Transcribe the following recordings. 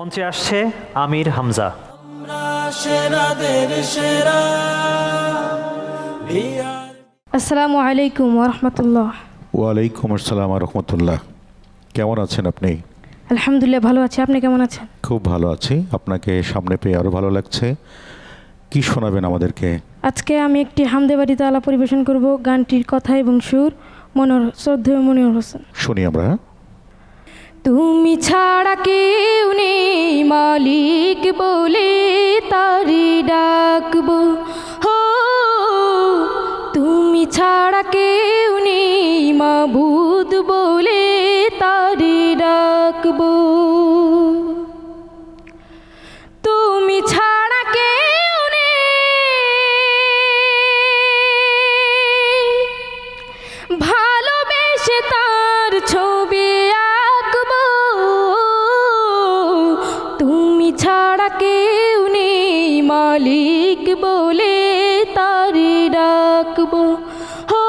মঞ্চে আসছে আমির হামজা। আসসালামু আলাইকুম ওরহমতুল্লাহ। ওয়ালাইকুম আসসালাম রহমতুল্লাহ। কেমন আছেন আপনি? আলহামদুলিল্লাহ ভালো আছি, আপনি কেমন আছেন? খুব ভালো আছি, আপনাকে সামনে পেয়ে আরও ভালো লাগছে। কি শোনাবেন আমাদেরকে? আজকে আমি একটি হামদে বাড়ি তাআলা পরিবেশন করব। গানটির কথা এবং সুর শ্রদ্ধেয় মনির হোসেন। শুনি আমরা। তুমি ছাড়া কেউ নেই মালিক বলে তারি ডাকবো, হো তুমি ছাড়া কেউ নেই মাবুদ বলে তারি ডাকবো। তুমি ছাড়া কেউ নেই ভালোবেসে তার ছবি আঁকবো। তুমি ছাড়া কেউ নেই মালিক বলে তারি ডাকবো, হো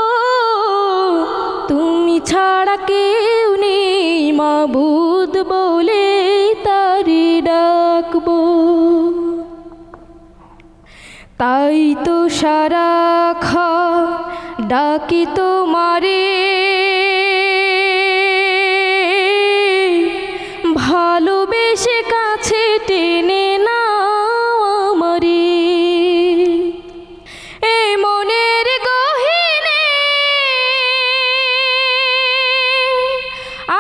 তুমি ছাড়া কেউ নেই মাবুদ বলে তারি ডাকবো। তাই তো সারাক্ষণ ডাকি তোমারে, ভালোবেসে কাছে টেনে নাও আমারে। এই মনের গহীনে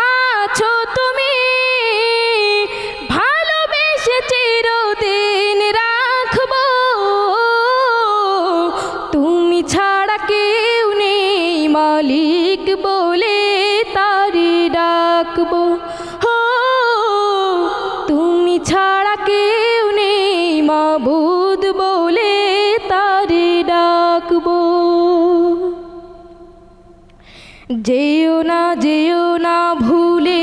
আছো তুমি, ভালোবেসে চিরদিন রাখবো। তুমি ছাড়া কেউ নেই মালিক বলে তারি ডাকবো, হো তুমি ছাড়া কেউ নেই মাবুদ বলে তারি ডাকবো। যেও না ভুলে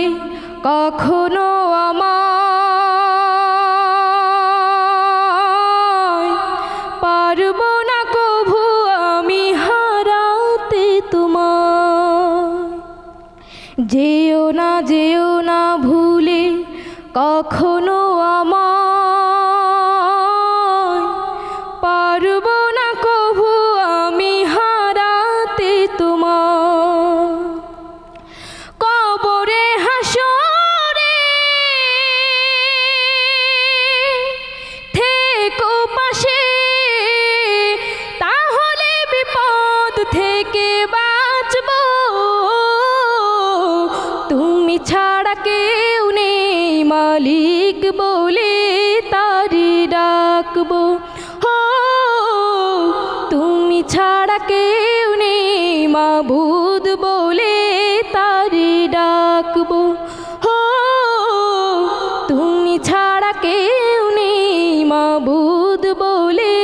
কখনো আমায়, পারবো না কভু আমি হারাতে তোমায়। যেও না ভুলে কখনো আমায়, পারবো না কভু আমি হারাতে তোমায়। কবরে হাসরে থেকো পাশে, তাহলে বিপদ থেকে বাঁচবো। তুমি ছাড়া কেউ নেই মালিক বলে তারি ডাকবো, হো তুমি ছাড়া কেউ নেই মাবুদ বলে তারি ডাকবো, হো তুমি ছাড়া কেউ নেই মাবুদ বলে